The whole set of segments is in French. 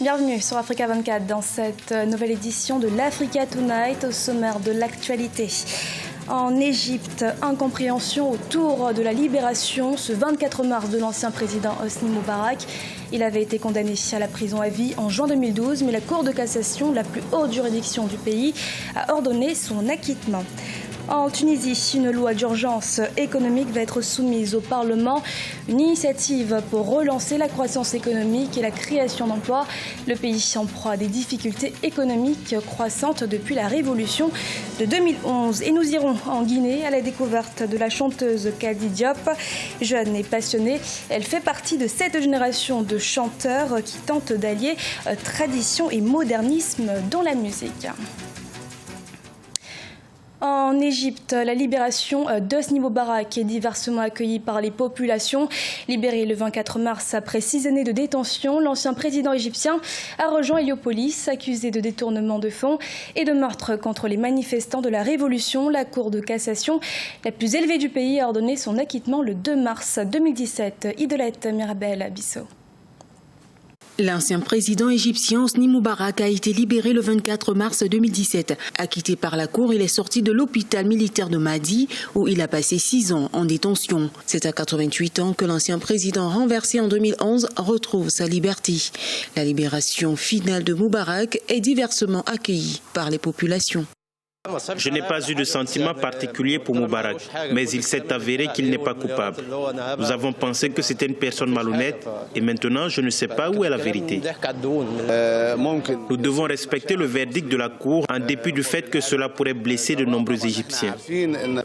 Bienvenue sur Africa 24 dans cette nouvelle édition de l'Africa Tonight, au sommaire de l'actualité. En Égypte, incompréhension autour de la libération ce 24 mars de l'ancien président Hosni Moubarak. Il avait été condamné à la prison à vie en juin 2012, mais la Cour de cassation, la plus haute juridiction du pays, a ordonné son acquittement. En Tunisie, une loi d'urgence économique va être soumise au Parlement. Une initiative pour relancer la croissance économique et la création d'emplois. Le pays en proie à des difficultés économiques croissantes depuis la révolution de 2011. Et nous irons en Guinée à la découverte de la chanteuse Kady Diop. Jeune et passionnée, elle fait partie de cette génération de chanteurs qui tentent d'allier tradition et modernisme dans la musique. En Égypte, la libération d'Hosni Moubarak est diversement accueillie par les populations. Libéré le 24 mars après 6 années de détention, l'ancien président égyptien a rejoint Héliopolis, accusé de détournement de fonds et de meurtre contre les manifestants de la Révolution. La Cour de cassation, la plus élevée du pays, a ordonné son acquittement le 2 mars 2017. Idolette Mirabel Bissot. L'ancien président égyptien Hosni Moubarak a été libéré le 24 mars 2017. Acquitté par la cour, il est sorti de l'hôpital militaire de Madi où il a passé 6 ans en détention. C'est à 88 ans que l'ancien président renversé en 2011 retrouve sa liberté. La libération finale de Moubarak est diversement accueillie par les populations. Je n'ai pas eu de sentiment particulier pour Moubarak, mais il s'est avéré qu'il n'est pas coupable. Nous avons pensé que c'était une personne malhonnête et maintenant je ne sais pas où est la vérité. Nous devons respecter le verdict de la Cour en dépit du fait que cela pourrait blesser de nombreux Égyptiens.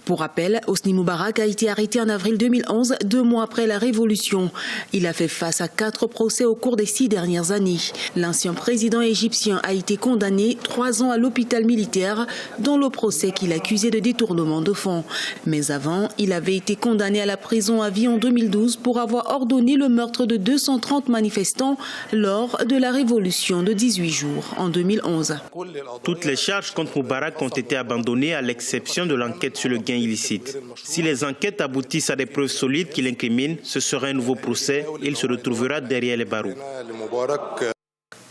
Pour rappel, Hosni Moubarak a été arrêté en avril 2011, 2 mois après la Révolution. Il a fait face à 4 procès au cours des 6 dernières années. L'ancien président égyptien a été condamné 3 ans à l'hôpital militaire dans le procès qu'il accusait de détournement de fonds. Mais avant, il avait été condamné à la prison à vie en 2012 pour avoir ordonné le meurtre de 230 manifestants lors de la révolution de 18 jours en 2011. Toutes les charges contre Moubarak ont été abandonnées à l'exception de l'enquête sur le gain illicite. Si les enquêtes aboutissent à des preuves solides qui l'incriminent, ce sera un nouveau procès et il se retrouvera derrière les barreaux.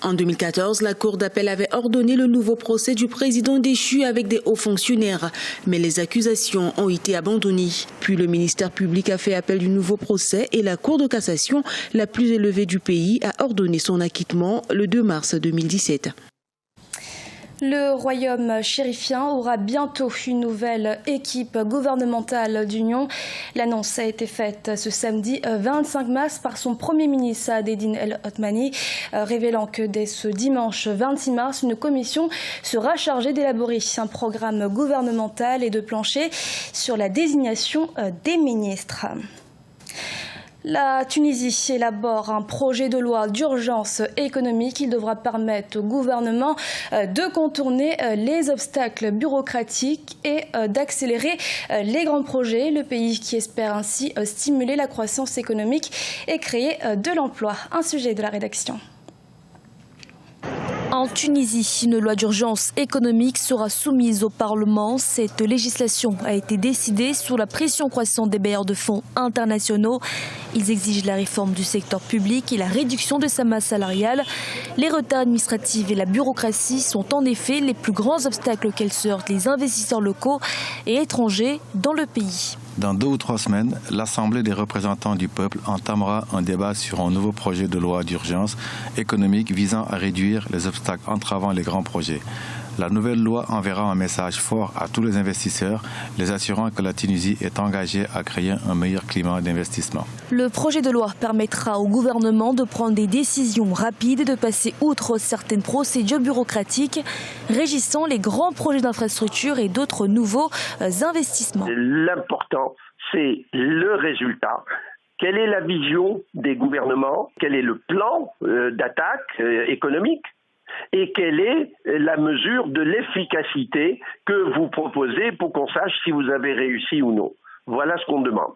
En 2014, la Cour d'appel avait ordonné le nouveau procès du président déchu avec des hauts fonctionnaires. Mais les accusations ont été abandonnées. Puis le ministère public a fait appel du nouveau procès et la Cour de cassation, la plus élevée du pays, a ordonné son acquittement le 2 mars 2017. Le royaume chérifien aura bientôt une nouvelle équipe gouvernementale d'union. L'annonce a été faite ce samedi 25 mars par son premier ministre Saadettin El Othmani, révélant que dès ce dimanche 26 mars, une commission sera chargée d'élaborer un programme gouvernemental et de plancher sur la désignation des ministres. La Tunisie élabore un projet de loi d'urgence économique. Il devra permettre au gouvernement de contourner les obstacles bureaucratiques et d'accélérer les grands projets. Le pays qui espère ainsi stimuler la croissance économique et créer de l'emploi. Un sujet de la rédaction. En Tunisie, une loi d'urgence économique sera soumise au Parlement. Cette législation a été décidée sous la pression croissante des bailleurs de fonds internationaux. Ils exigent la réforme du secteur public et la réduction de sa masse salariale. Les retards administratifs et la bureaucratie sont en effet les plus grands obstacles auxquels se heurtent les investisseurs locaux et étrangers dans le pays. Dans 2 ou 3 semaines, l'Assemblée des représentants du peuple entamera un débat sur un nouveau projet de loi d'urgence économique visant à réduire les obstacles entravant les grands projets. La nouvelle loi enverra un message fort à tous les investisseurs, les assurant que la Tunisie est engagée à créer un meilleur climat d'investissement. Le projet de loi permettra au gouvernement de prendre des décisions rapides et de passer outre certaines procédures bureaucratiques régissant les grands projets d'infrastructure et d'autres nouveaux investissements. L'important, c'est le résultat. Quelle est la vision des gouvernements? Quel est le plan d'attaque économique? Et quelle est la mesure de l'efficacité que vous proposez pour qu'on sache si vous avez réussi ou non? Voilà ce qu'on demande.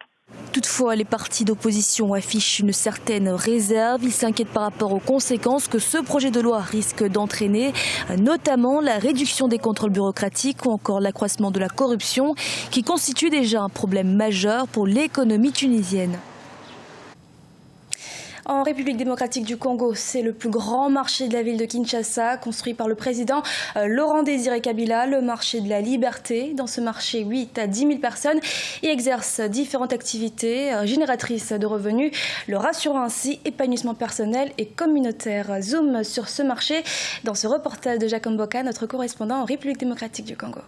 Toutefois, les partis d'opposition affichent une certaine réserve. Ils s'inquiètent par rapport aux conséquences que ce projet de loi risque d'entraîner, notamment la réduction des contrôles bureaucratiques ou encore l'accroissement de la corruption, qui constitue déjà un problème majeur pour l'économie tunisienne. En République démocratique du Congo, c'est le plus grand marché de la ville de Kinshasa, construit par le président Laurent Désiré Kabila, le marché de la liberté. Dans ce marché, 8 à 10 000 personnes y exercent différentes activités génératrices de revenus, leur assurant ainsi épanouissement personnel et communautaire. Zoom sur ce marché dans ce reportage de Jacques Mboka, notre correspondant en République démocratique du Congo.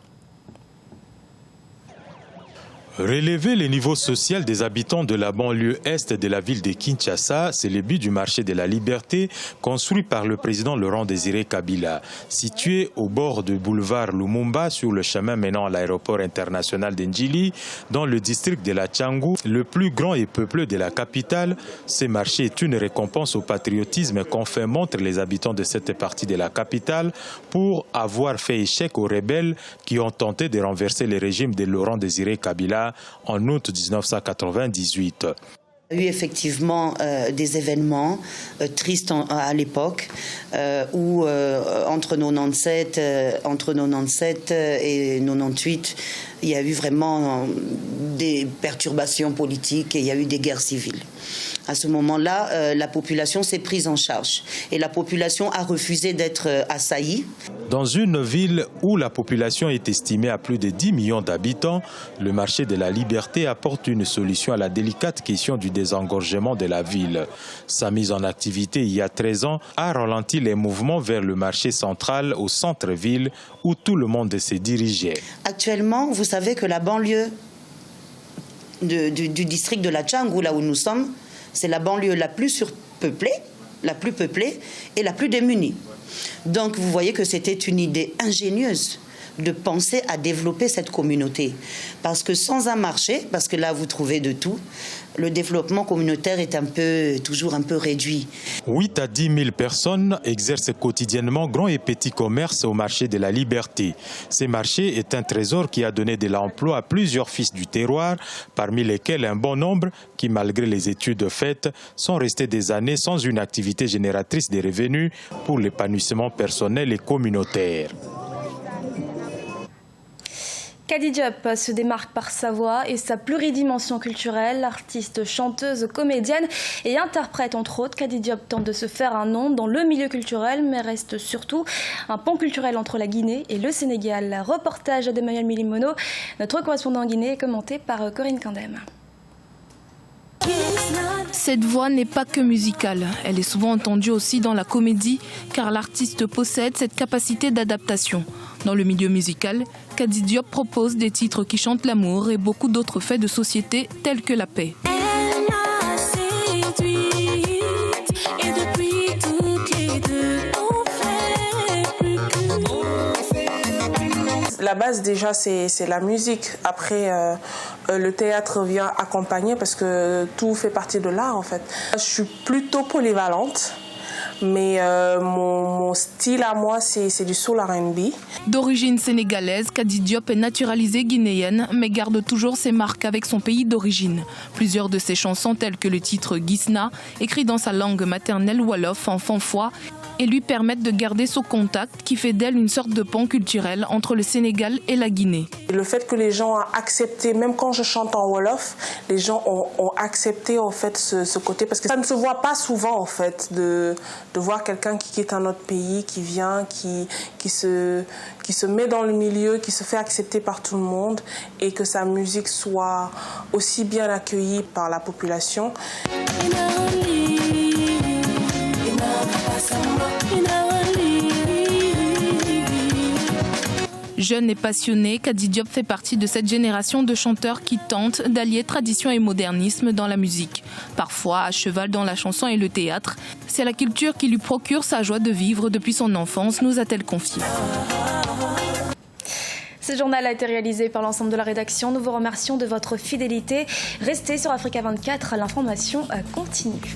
Relever le niveau social des habitants de la banlieue est de la ville de Kinshasa, c'est le but du marché de la liberté construit par le président Laurent Désiré Kabila. Situé au bord du boulevard Lumumba sur le chemin menant à l'aéroport international d'Ndjili, dans le district de la Tchangou, le plus grand et peuplé de la capitale, ce marché est une récompense au patriotisme qu'ont fait montre les habitants de cette partie de la capitale pour avoir fait échec aux rebelles qui ont tenté de renverser le régime de Laurent Désiré Kabila en août 1998. Il y a eu effectivement des événements tristes à l'époque où entre 97 et 98, il y a eu vraiment des perturbations politiques et il y a eu des guerres civiles. À ce moment-là, la population s'est prise en charge et la population a refusé d'être assaillie. Dans une ville où la population est estimée à plus de 10 millions d'habitants, le marché de la liberté apporte une solution à la délicate question du désengorgement de la ville. Sa mise en activité il y a 13 ans a ralenti les mouvements vers le marché central au centre-ville où tout le monde se dirigeait. Actuellement, vous savez que la banlieue du district de la Tchangou, là où nous sommes, c'est la banlieue la plus surpeuplée, la plus peuplée et la plus démunie. Donc vous voyez que c'était une idée ingénieuse de penser à développer cette communauté. Parce que sans un marché, parce que là vous trouvez de tout, le développement communautaire est toujours un peu réduit. 8 à 10 000 personnes exercent quotidiennement grand et petit commerce au marché de la liberté. Ce marché est un trésor qui a donné de l'emploi à plusieurs fils du terroir, parmi lesquels un bon nombre qui, malgré les études faites, sont restés des années sans une activité génératrice de revenus pour l'épanouissement personnel et communautaire. Kady Diop se démarque par sa voix et sa pluridimension culturelle. Artiste, chanteuse, comédienne et interprète entre autres, Kady Diop tente de se faire un nom dans le milieu culturel mais reste surtout un pont culturel entre la Guinée et le Sénégal. Reportage d'Emmanuel Milimono, notre correspondant en Guinée, commenté par Corinne Candem. Cette voix n'est pas que musicale, elle est souvent entendue aussi dans la comédie car l'artiste possède cette capacité d'adaptation. Dans le milieu musical, Kady Diop propose des titres qui chantent l'amour et beaucoup d'autres faits de société tels que la paix. La base déjà c'est la musique. Après le théâtre vient accompagner parce que tout fait partie de l'art en fait. Je suis plutôt polyvalente. Mais mon style à moi, c'est du soul R&B. D'origine sénégalaise, Kady Diop est naturalisée guinéenne, mais garde toujours ses marques avec son pays d'origine. Plusieurs de ses chansons, telles que le titre Gisna, écrit dans sa langue maternelle wolof en fanfois, et lui permettent de garder son contact qui fait d'elle une sorte de pont culturel entre le Sénégal et la Guinée. Le fait que les gens ont accepté, même quand je chante en wolof, les gens ont accepté en fait ce côté, parce que ça ne se voit pas souvent en fait de voir quelqu'un qui quitte un autre pays, qui vient, qui se met dans le milieu, qui se fait accepter par tout le monde et que sa musique soit aussi bien accueillie par la population. Jeune et passionnée, Kady Diop fait partie de cette génération de chanteurs qui tentent d'allier tradition et modernisme dans la musique. Parfois à cheval dans la chanson et le théâtre. C'est la culture qui lui procure sa joie de vivre depuis son enfance, nous a-t-elle confié. Ce journal a été réalisé par l'ensemble de la rédaction. Nous vous remercions de votre fidélité. Restez sur Africa 24, l'information continue.